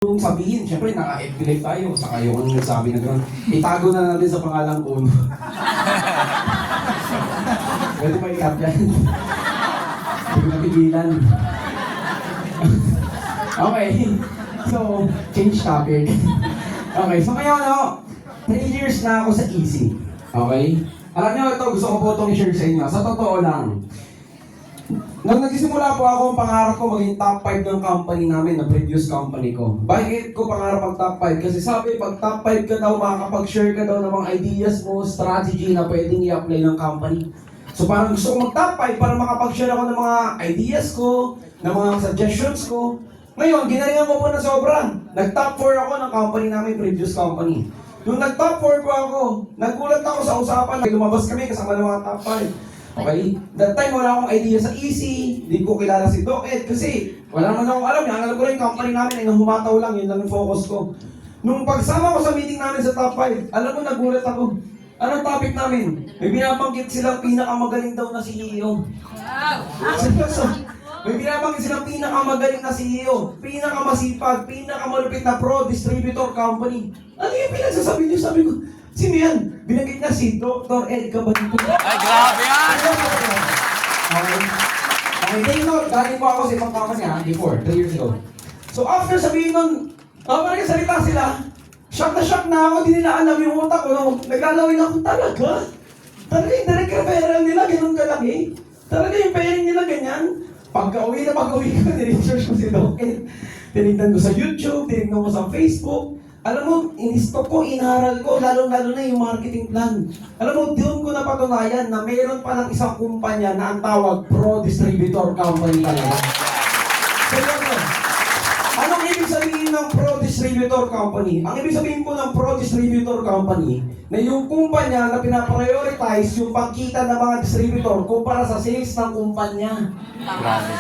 Yung sabihin, syempre naka-FB tayo, saka yung nagsabi na gano'n. Itago na natin sa pangalang Uno. Pwede pa i-cut yan. Hindi ko napigilan. Okay, so, change topic. Okay, so ngayon, 3 years na ako sa Easy. Okay? Alam niyo ito, gusto ko po itong i-share sa inyo. Sa totoo lang, nung nagsisimula po ako, ang pangarap ko maging top 5 ng company namin, na previous company ko. Bakit ko pangarap ang top 5? Kasi sabi, pag top 5 ka daw, makakapag-share ka daw ng mga ideas mo, strategy na pwedeng i-apply ng company. So parang gusto ko mag-top 5 para makapag-share ako ng mga ideas ko, ng mga suggestions ko. Ngayon, ginalingan ko po na sobra. Nag-top 4 ako ng company namin, previous company. Nung nag-top 4 po ako, nagulat ako sa usapan. Lumabas kami kasama ng mga top 5. Okay? That time, wala akong idea sa Easy. Hindi ko kilala si Doc Ed kasi wala naman akong alam. Alam ko lang yung company namin ay humataw lang. Yun lang yung focus ko. Nung pagsama ko sa meeting namin sa top 5, alam mo, nagulat ako. Anong topic namin? May binabanggit silang pinakamagaling daw na CEO. Seryoso. May binabanggit silang pinakamagaling na CEO. Pinakamasipag, pinakamalupit na pro-distributor company. Ano yung pinagsasabi niyo? Sabi ko, sino yan? Binanggit niya si Dr. Ed Cabanito. Ay, grabe yan! Okay. Okay, take note. Galing po ako sa ibang company before, 3 years ago. So after sabihin nun, parang salita sila, shock na ako, di nila alam yung utak ko. Naglalawin ako, talaga? Talaga yung direct referral nila, ganun kalaki? Talaga yung pairing nila ganyan? Pagka-uwi ko, niresearch ko si Doc Ed. Tinignan ko sa YouTube, tinignan ko sa Facebook. Alam mo, in-stop ko, inaral ko, lalo-lalo na yung marketing plan. Alam mo, doon ko napatunayan na mayroon pa ng isang kumpanya na ang tawag pro-distributor company talaga. Seryoso. Anong ibig sabihin ng pro-distributor company? Ang ibig sabihin po ng pro-distributor company, na yung kumpanya na pinaprioritize yung pagkita ng mga distributor kumpara sa sales ng kumpanya. Grabe.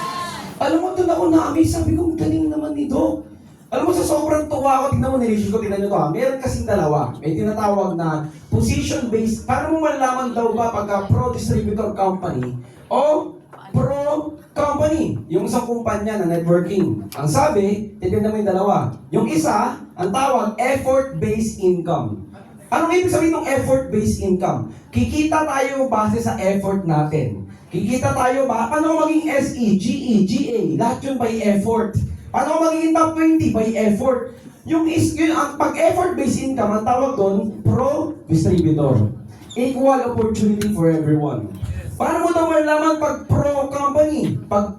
Alam mo, doon ako na-amaze. Sabi ko, galing naman ni Doc. Alam mo, sa sobrang tuwa ko, tignan mo, nilisyon ko, tignan nyo to meron kasing dalawa. May tinatawag na position-based. Paano mo malalaman daw ba pagka pro-distributor company o pro-company? Yung isang kumpanya na networking. Ang sabi, tignan mo yung dalawa. Yung isa, ang tawag, effort-based income. Anong ibig sabihin ng effort-based income? Kikita tayo base sa effort natin. Kikita tayo ba? Paano maging SE, GE, GA? Lahat yun by effort. Paano magiging top 20? By effort. Yun, ang pag-effort-based income, ang tawag doon, pro-distributor. Equal opportunity for everyone. Paano mo daw malaman pag pro-company? Pag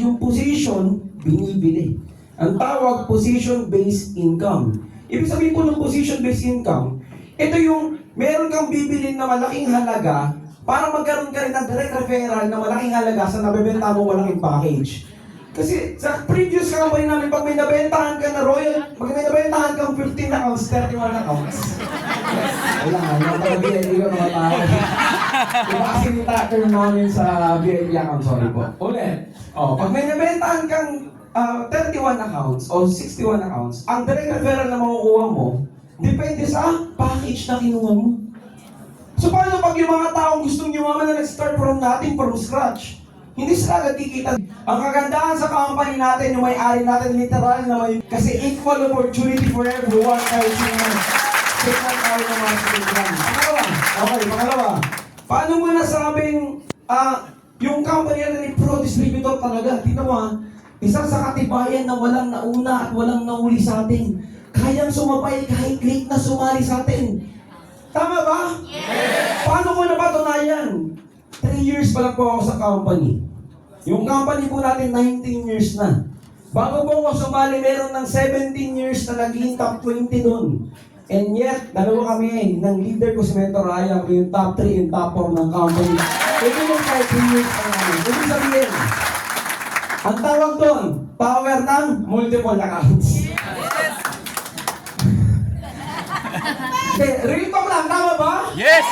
yung position, binibili. Ang tawag, position-based income. Ibig sabihin po ng position-based income, ito yung meron kang bibilin na malaking halaga para magkaroon ka rin ng direct referral na malaking halaga sa nabebenta mo malaking package. Kasi sa previous company namin, pag may nabentahan ka na Royal, pag may nabentahan kang 15 accounts, 31 accounts. Wala nga, yung BNB ko naman tayo. Yung kasi term namin sa BNB account, sorry po. Ulit. Pag may nabentahan kang 31 accounts o 61 accounts, ang direct referral na makukuha mo, depende sa package na kinuha mo. So paano pag yung mga taong gustong yumaman na nag-start from nothing, from scratch? Hindi sila nagkikita. Ang kagandahan sa company natin, yung may-ari natin, literal na may... Kasi equal opportunity for everyone kahit sino. Tignan tayo ng mga sinigang. Pangalawa. Paano mo nasabing yung company natin ay pro-distributor talaga? Tignan mo isang sa katibayan na walang nauna at walang nauli sa atin. Kayang sumabay kahit late na sumali sa atin. Tama ba? Yes! Paano ko napatunayan? 3 years pa lang po ako sa company. Yung company po natin, 19 years na. Bago po ako sumali, meron ng 17 years na naging top 20 dun. And yet, dalawa kami ng leader ko si Mentor Ryan, yung top 3 and top 4 ng company. Ito yung 5 years na namin. Ibig sabihin, ang tawag doon, power ng multiple accounts. Yes! Real talk lang, tama ba? Yes!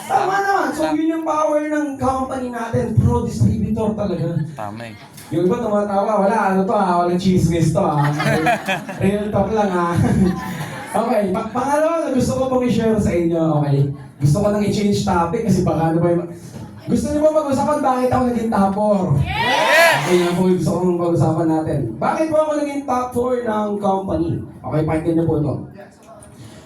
Tama naman. So yun yung power ng company natin. Pro-distributor talaga. Tama eh. Yung iba tumatawa, wala walang chismis to Real talk lang Okay, pangalawa na gusto ko pong i-share sa inyo, okay? Gusto ko nang i-change topic kasi baka ano ba yung... Gusto niyo ba pag-usapan bakit ako naging top 4? Yes! Okay, yan po yung gusto kong pag-usapan natin. Bakit po ako naging top 4 ng company? Okay, pakinggan niyo po ito.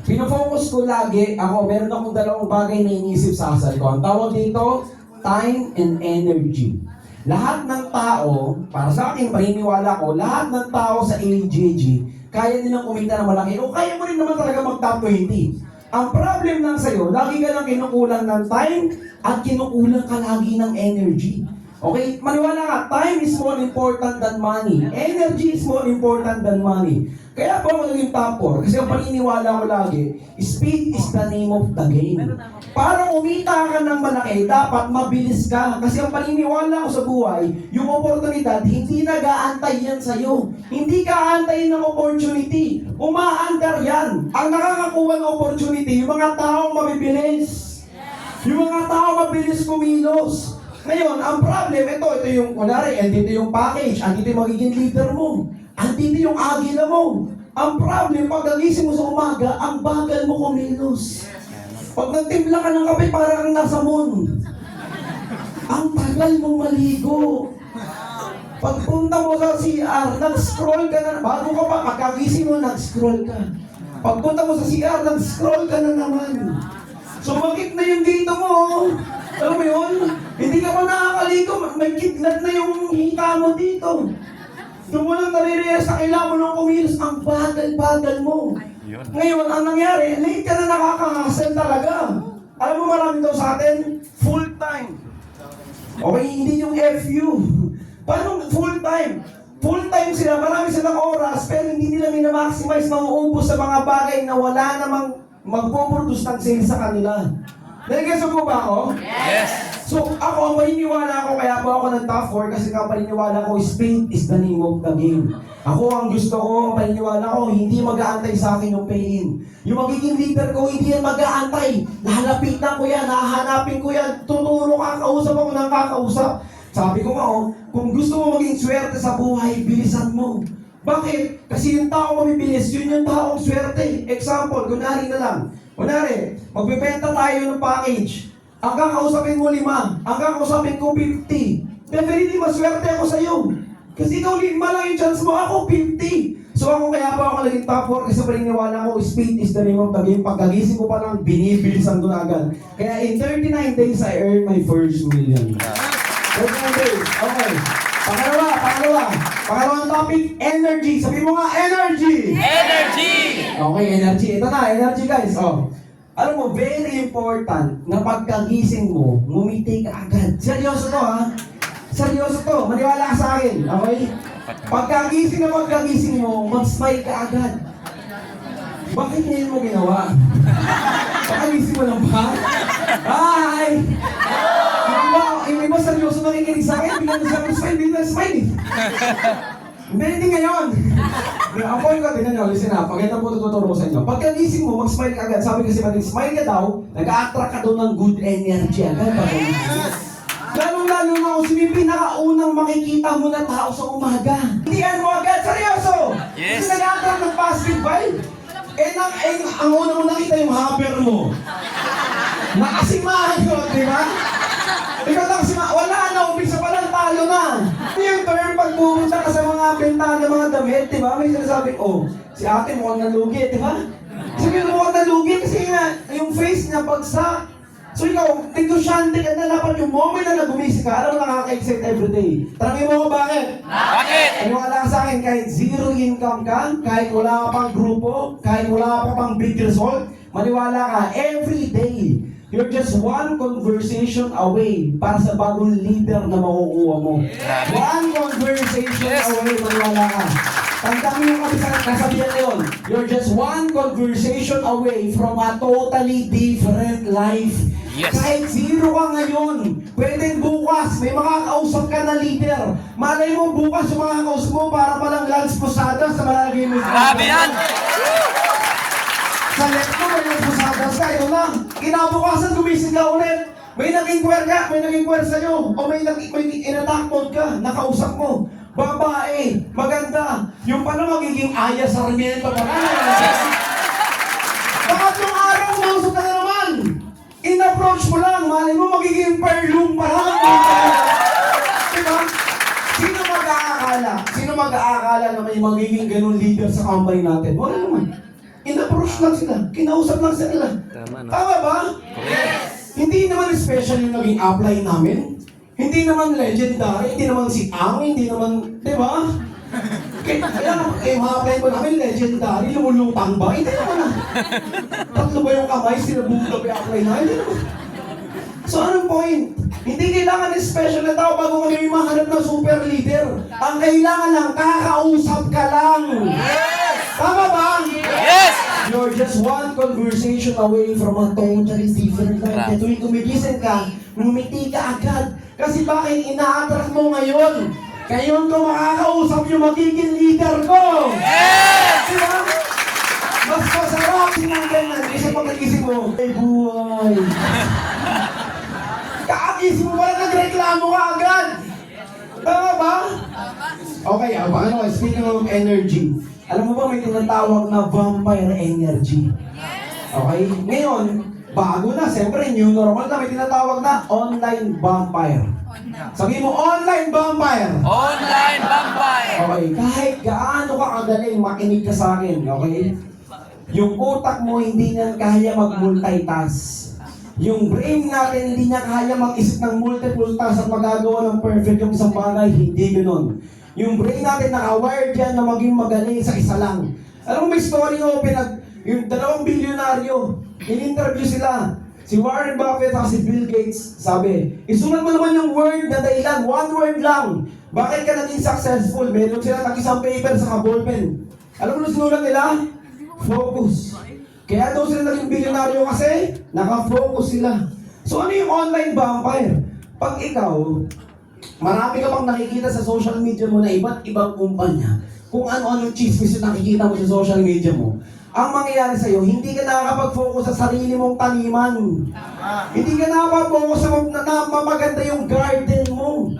Pinofocus ko lagi, meron akong dalawang bagay na iniisip sa asal ko. Ang tawag dito, time and energy. Lahat ng tao, para sa akin, paniniwala ko, lahat ng tao sa AJG, kaya nilang kumita ng malaki. O kaya mo rin naman talaga mag-top 20. Ang problem lang sa'yo, lagi ka lang kinukulang ng time at kinukulang ka lagi ng energy. Okay? Maniwala ka, time is more important than money. Energy is more important than money. Kaya po ako naging top 4. Kasi ang paniniwala ko lagi, speed is the name of the game. Para umita ka ng malaki, dapat mabilis ka. Kasi ang paniniwala ko sa buhay, yung oportunidad, hindi nag-aantay yan sa'yo. Hindi ka aantayin ng opportunity. Umaandar yan. Ang nakakakuha ng opportunity, yung mga taong mabibilis. Yung mga taong mabilis kumilos. Ngayon, ang problem, ito yung kunwari, andito yung package, andito yung magiging leader mo, andito yung agila mo. Ang problem, pag nagising mo sa umaga, ang bagal mo kumilos. Pag nagtimpla ka ng kape, parang kang nasa moon. Ang tagal mong maligo. Pagpunta mo sa CR, nag-scroll ka na, bago ka pa, pagkagising mo, nag-scroll ka. Pagpunta mo sa CR, nag-scroll ka na naman. Sumakit na yung dito mo. Alam mo yun? Hindi ka pa nakakaligo, may kidlat na yung hika mo dito. Doon mo lang nare-realize na kailangan mo nung kumilos, ang bagal-bagal mo. Ngayon, ang nangyari, late ka na nakaka-hustle talaga. Alam mo marami daw sa atin? Full time. Okay, hindi yung FU. Paano full time? Full time sila, marami silang oras, pero hindi nila minamaximize, mauubos sa mga bagay na wala namang magpo-produce ng sales sa kanila. Nagigets mo ba ako? Yes! So, ako, ang paniniwala ko, kaya po ako nag-top 4 kasi ang paniniwala ko, speed is the name of the game. Ako, ang gusto ko, ang paniniwala ko, hindi mag-aantay sa akin yung pay-in. Yung magiging leader ko, hindi yan mag-aantay. Lalapitan ko yan, hahanapin ko yan, tuturo ka, kausap ako ng kakausap. Sabi ko nga, kung gusto mo maging swerte sa buhay, bilisan mo. Bakit? Kasi yung tao mabibilis, yun yung taong swerte. Example, kunwari na lang. Kunwari, magbibenta tayo ng package. Ang kakausapin mo 5, ang kakausapin ko 50. Definitely, maswerte ako sa'yo. Kasi ikaw 5 lang yung chance mo, ako 50. So ako kaya pa ako naging top 4 kasi paniniwala ko, speed is the name of the game. Pagkagising ko pa lang, binibilisan ko na agad. Kaya in 39 days, I earned my first million. 39 days, okay. Pangalawang topic, energy. Sabi mo nga, energy! Energy! Okay, energy. Ito na, energy guys. Alam mo, very important na pagkagising mo, ngumiti ka agad. Seryoso to ha? Seryoso to. Maniwala ka sa akin. Okay? Pagkagising mo, mag-smile ka agad. Bakit ngayon mo ginawa? Pagkagising mo lang ba? Hi! Yung iba seryoso nakikinig sa akin, bigyan na siya smile. Hindi ngayon. Ang point ko, tingnan nyo, listen na, pag ito po tuturo ko sa inyo. Pagkagising mo, mag-smile ka agad. Sabi kasi pag smile ka daw, nag-a-attract ka daw ng good energy agad. Lalo na kung sino yung pinakaunang makikita mo na tao sa umaga. Hindihan mo agad, seryoso! Yes. Kasi nag-a-attract ng positive vibe. Ang una mo nakita yung haber mo. Nakasimahan ko, di ba? Ikaw lang wala na, umpisa pa lang talo na. Yung term, pag pumunta ka sa mga bentahan ng mga damit, di ba? May sinasabi, si ate mukhang nalugi, di ba? Sabi mo mukhang nalugi kasi nga, yung face niya bagsak. So ikaw, negosyante ka na dapat yung moment na nagumising ka, alam mo nakaka-excite everyday. Tanongin mo ko bakit? Bakit? Maniwala ka sa akin, kahit zero income ka, kahit wala ka pang grupo, kahit wala ka pang big result, maniwala ka, every day, you're just one conversation away para sa bagong leader na makukuha mo. One conversation away, maniwala ka. Tandaan mo yung kasabihan na yun. You're just one conversation away from a totally different life. Yes. Kahit zero ka ngayon, pwedeng bukas, may makakausap ka na leader. Malay mo bukas yung makakausap mo para palang Lance Posadas sa malagay mo. Grabe yan! Sa left mo, may Lance Posadas ka, yun lang. Kinabukasan, gumising ka ulit. May naging kwer sa'yo. O may in-attack mode ka, nakausap mo. Babae, maganda. Yung pala magiging Aya Sarmiento pa na. Pangatlong araw, umausap ka na naman. In-approach mo lang, mali mo magiging perlum pa lang. Diba? Sino mag-aakala na may magiging ganun leader sa company natin? Wala naman. In-approach lang sila, kinausap lang sila. Tama, no? Tama ba? Yes! Hindi naman special yung naging apply namin. Hindi naman legendary, hindi naman si Ang, hindi naman, di ba? Kaya mga apply ko namin legendary, lumulutang ba? Hindi naman ah. Tatlo ba yung kamay, sinabuto pa yung apply na? Hindi naman. So anong point? Hindi kailangan ng special na tao bago kami mahanap ng super leader. Ang kailangan lang, kakausap ka lang. Yes! Tama ba? Yes! You're just one conversation away from a totally different life. Kaya tuwing gumigising ka, ngumiti ka agad. Kasi bakit ina-attract mo ngayon? Ngayon ko makakausap yung magiging leader ko. Yes! Diba? Mas masarap sinanggan na. Kasi pag nagising mo, ay buhay. Kakagising mo pala, nagreklamo ka agad. Tama ba? Okay, paano? Speaking of energy, alam mo ba may tinatawag na vampire energy? Okay? Ngayon, bago na, siyempre new normal na, may tinatawag na online vampire. Sabi mo, online vampire! Online vampire! Okay, kahit gaano ka kagaling, makinig ka sa akin, okay? Yung utak mo hindi niya kaya mag-multitask. Yung brain natin hindi niya kaya mag-isip ng multiple tasks at magagawa ng perfect yung isang bagay, hindi ganoon. Yung brain natin naka-wired yan na maging magaling sa isa lang. Alam mo may story ko, yung 2 bilyonaryo, in-interview sila. Si Warren Buffett at si Bill Gates, sabi, isulat mo naman yung word na dahilan, 1 word lang. Bakit ka naging successful? Meron sila nag-isang paper sa ballpen. Alam mo na sinulat nila? Focus. Kaya daw sila naging bilyonaryo kasi naka-focus sila. So ano yung online vampire? Pag ikaw, marami ka pang nakikita sa social media mo na iba't ibang kumpanya, kung ano-ano chismis yung nakikita mo sa social media mo, ang mangyayari sa'yo, hindi ka nakakapag-focus sa sarili mong taniman. Hindi ka nakakapag-focus sa maganda yung garden mo.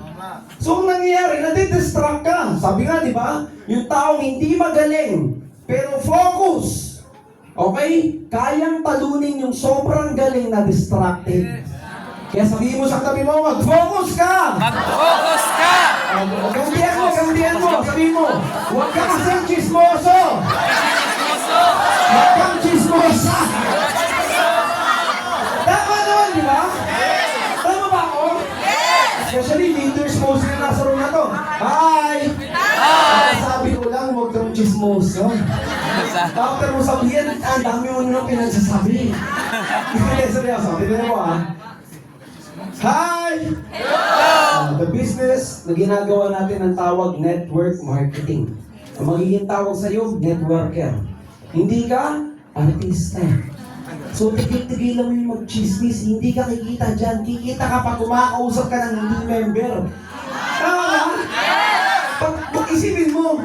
So ang nangyayari, nadidistract ka. Sabi nga, di ba? Yung taong hindi magaling, pero focus. Okay? Kayang talunin yung sobrang galing na distracted. Kaya sabihin mo sa tabi mo, mag-focus ka! Mag-focus ka! Gantihan mo. Sabihin mo, huwag ka kasing chismoso! Huwag kang chismosa! Tama naman, di ba? Tama ba ako? Especially leaders mostly na nasa room na to. Hi! Sabi ko lang, huwag kang chismoso. After mo sabihin, ang dami mo nung pinagsasabi. Hindi, seryoso. Tignan mo Hi! Hello! The business na ginagawa natin ang tawag network marketing. Ang magiging tawag sa'yo, networker. Hindi ka artista. So, tigil-tigilan mo yung mag-chismis. Hindi ka kikita dyan. Kikita ka pag kumakausap ka ng hindi member. Tama ba? Pag isipin mo,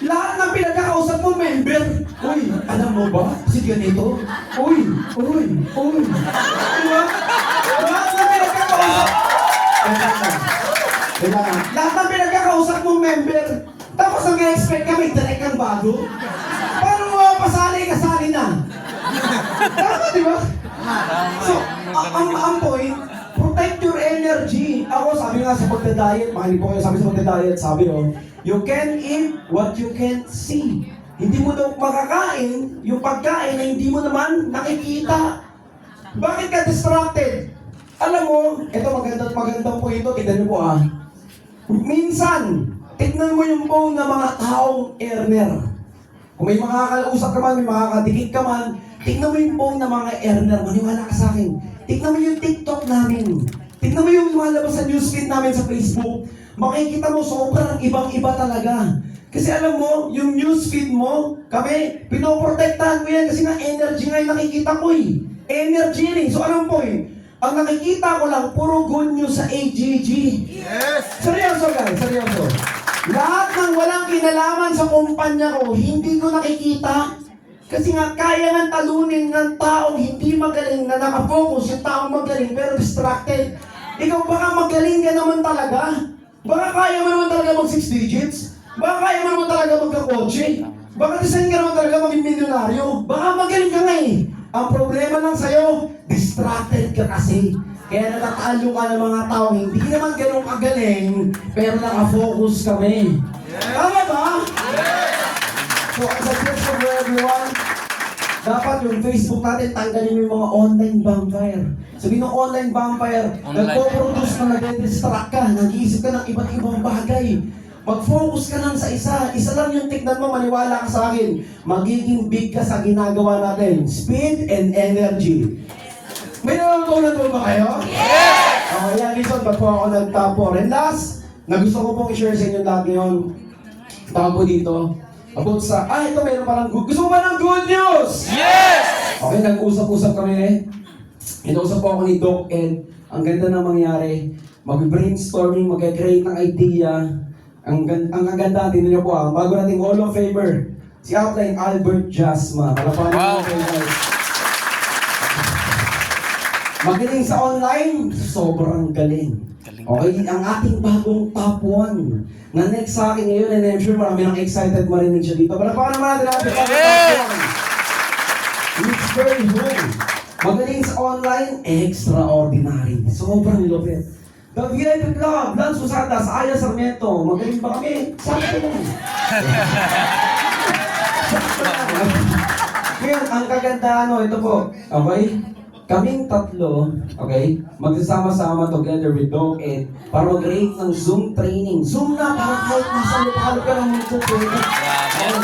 lahat ng pinagkakausap mo, member. Uy, alam mo ba? Si ganito. Uy. Diba? Lahat ng pinagkakausap. Lahat ng pinagkakausap mo, member. Tapos ang expect ka, may direct kang bago. Paano mo pasali na? Tama, di ba? So, ang point, protect your energy. Ako, sabi nga sa pagda-diet, makinig po kayo sabi sa pagda-diet, sabi you can eat what you can't see. Hindi mo daw makakain yung pagkain na hindi mo naman nakikita. Bakit ka distracted? Alam mo, ito magandang po ito, tignan mo po Minsan, tignan mo yung phone ng mga taong earner. Kung may makakausap ka man, may makakadikit ka man, tignan mo yung phone ng mga earner, maniwala ka sa akin. Tignan mo yung TikTok namin. Tignan mo yung lumalabas sa newsfeed namin sa Facebook. Makikita mo sobrang ibang-iba talaga. Kasi alam mo, yung newsfeed mo, kami, pinoprotektahan mo yan kasi nga energy nga yung nakikita ko Energy yan So anong point? Ang nakikita ko lang, puro good news sa AGG. Yes! Seryoso guys, seryoso. Lahat ng walang kinalaman sa kumpanya ko, hindi ko nakikita. Kasi nga, kaya ng talunin ng taong hindi magaling na nakafocus, yung taong magaling pero distracted. Ikaw baka magaling ka naman talaga. Baka kaya mo naman talaga mag 6 digits. Baka kaya mo naman talaga magkakotse. Baka design ka naman talaga maging milyonaryo. Baka magaling ka nga Ang problema lang sa'yo, Distracted ka kasi. Kaya natatalo ka ng mga tao, hindi naman ganun kagaling, pero nakafocus kami. Tama ba? So, as a gift for everyone, dapat yung Facebook natin, tanggalin mo yung mga online vampire. Sabihin ng online vampire, nagpo-produce na nag-distract ka, nag-iisip ka ng iba't ibang bagay. Mag-focus ka lang sa isa lang yung tignan mo, maniwala ka sa akin. Magiging big ka sa ginagawa natin. Speed and energy. May natutunan po ba kayo? Yes! Okay, yan, reason ba't po ako nag-top 4. And last, na gusto ko pong i-share sa inyo lahat ngayon, tawag po dito, about sa, ito meron parang good. Gusto mo ba ng good news? Yes! Okay, nag-usap-usap kami. Inausap po ako ni Doc Ed. Ang ganda na mangyari. Mag-brainstorming, mag-create ng idea. Ang kaganda, tingnan niyo po bago nating Hall of Famer, si Outline Albert Jasma. Palapanan Wow. natin, guys. Magaling sa online, sobrang galing. Okay, ang ating bagong top 1 na next sa akin ngayon, and I'm sure marami nang excited marinig siya dito. Palapanan naman natin ang top 1. It's very good. Magaling sa online, extraordinary. Sobrang lupit. The VIP Club, Lance Usadas, Aya Sarmiento, magaling ba kami? Sakto lang. Sakto lang. Ngayon, ang kagandahan, ito po, okay? Kaming tatlo, okay, magsasama-sama together with Doc Ed para mag-create ng Zoom training. Zoom na, para kahit nasa lokal ka ng mundo pwede. Okay?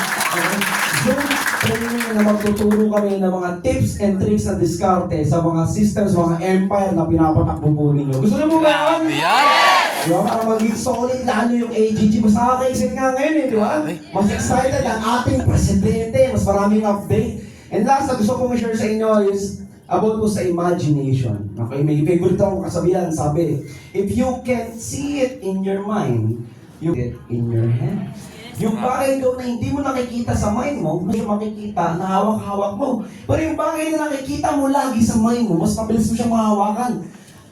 Zoom training na magtuturo kami ng mga tips and tricks na diskarte sa mga systems, mga empire na pinapatakbo po ninyo. Gusto niyo mo ba yan? Yan! Di ba? Para maging solid lalo yung AGG. Mas nakaka-exit nga ngayon di ba? Mas excited ang ating presidente. Mas maraming update. And last na gusto kong i-share sa inyo is about po sa imagination. Okay? May favorite akong kasabihan. Sabi, if you can see it in your mind, you get it in your hand. Yung bagay doon na hindi mo nakikita sa mind mo, mas makikita na hawak-hawak mo. Pero yung bagay na nakikita mo lagi sa mind mo, mas mabilis mo siyang mahawakan.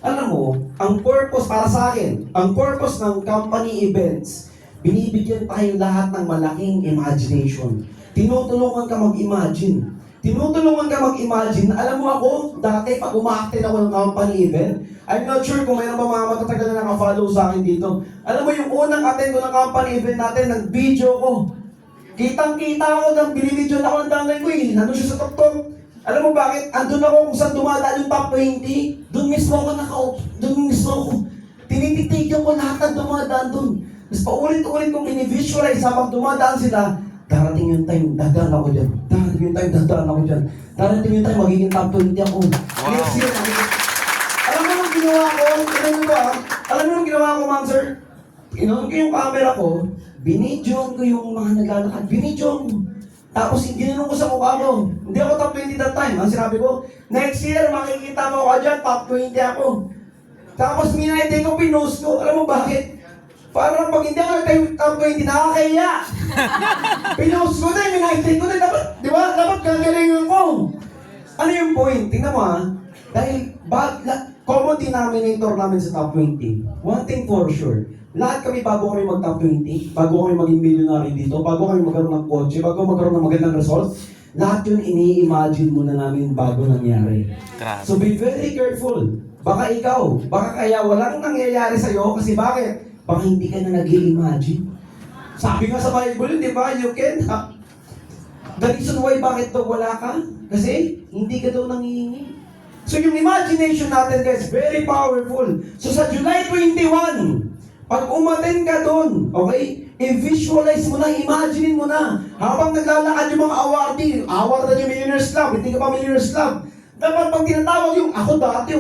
Alam mo, ang purpose para sa akin, ang purpose ng company events, binibigyan tayo lahat ng malaking imagination. Tinutulungan ka mag-imagine. Tinutulungan ka mag-imagine. Alam mo ako, dati pag umaaktin ako ng company event, I'm not sure kung mayroon ba mga matatagal na naka-follow sa akin dito. Alam mo yung unang attend ko ng company event natin, nag-video ko. Kitang-kita ako, binibidyo na ako ng downline ko nandun siya sa top-top. Alam mo bakit? Andun ako kung saan dumadaan yung top 20. Doon mismo ako doon mismo ako. Tinitigyan ko lahat ng dumadaan doon. Tapos paulit-ulit kong ini-visualize habang dumadaan sila. Darating yung time, dadaan ako dyan. Darating yung time, dadaan ako dyan. Darating yung time, magiging top 20 ako. Next year, alam mo nung ginawa ko? Alam mo nung ginawa ko, ma'am sir? Inon ko yung camera ko, binidyoan ko yung mga naglalakad. Binidyoan ko. Tapos ginanong ko sa mukha ko. Hindi ako top 20 that time. Ang sinabi ko, next year, makikita mo ako dyan, top 20 ako. Tapos minayday ko, pinost ko. Alam mo bakit? Parang pag hindi ako top 20, nakakaya. Pinost ko na, minayday ko na. Dapat, di ba? Dapat gagalingan ko. Ano yung point? Tingnan mo dahil common denominator namin sa top 20. One thing for sure, lahat kami bago kami mag-top 20, bago kami maging millionaire dito, bago kami magkaroon ng kotse, bago magkaroon ng magandang results, lahat yun ini-imagine muna namin bago nangyari. So be very careful. Baka ikaw, baka kaya walang nangyayari sa'yo kasi bakit? Baka hindi ka na nag-i-imagine. Sabi nga sa Bible, di ba, you can the reason why bakit daw wala ka? Kasi hindi ka daw nangihingi. So yung imagination natin guys, very powerful. So sa July 21, pag umaten ka doon, okay, i-visualize mo na, imagine mo na, habang naglalakad yung mga award na yung Millionaires Club, hindi ka pa Millionaires Club, dapat pag tinatawag yung, ako dati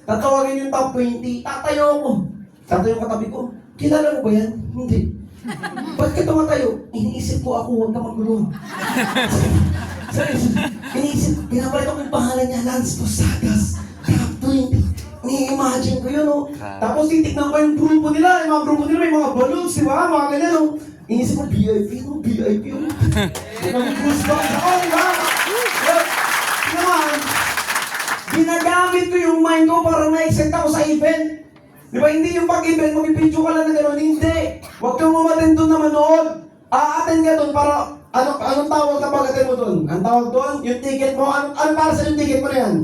tatawagin yung top 20, tatayo ako. Tatayo yung katabi ko, kilala mo ba yan? Hindi. Ba't ka tumatayo? Iniisip ko ako, huwag ka magulo. Iniisip, pinapalit ako yung pangalan niya, Lance Posadas, top 20. Ni-imagine ko yun, Tapos titignan ko yung grupo nila, yung mga grupo nila, may mga balloons, di ba? Mga ganyan, Inisip ko, VIP, VIP, Nag-goosebumps ako, di ba? Naman, ginagamit ko yung mind ko para na-excite ako sa event. Di ba, hindi yung pag-event, mag-video ka lang na gano'n, hindi. Huwag kang umaten doon na manood. A-attend ka doon para, anong tawag na pag-attend mo doon? Ang tawag doon, yung ticket mo, ano para sa yung ticket mo na yan?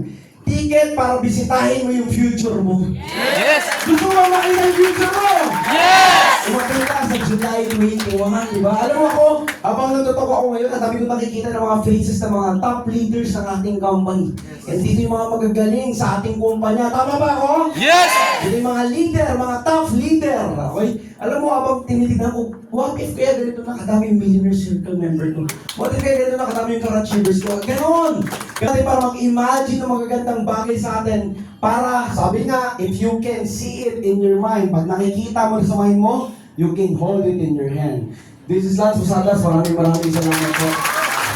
Ticket ticket para bisitahin mo yung future mo. Yes! Gusto mo makita yung future mo? Yes! Umakyat ka sa July 21, di ba? Alam mo ako, habang natutok ako ngayon, ang dami ko nakikita ng mga faces ng mga top leaders ng ating company. And dito yung mga magagaling sa ating kumpanya. Tama ba ako? Yes! Dito yung mga leader, mga top leader. Okay? Alam mo, habang tinitignan ko, what if kaya ganito na kadami yung Millionaire Circle member ko? What if kaya ganito na kadami yung Karachievers ko? Ganon! Kasi para mag-imagine ng magagandang bagay sa atin, para, sabi nga, if you can see it in your mind, pag nakikita mo sa mind mo, you can hold it in your hand. This is Lance Posadas. Maraming salamat po.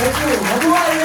Thank you. Mabuhay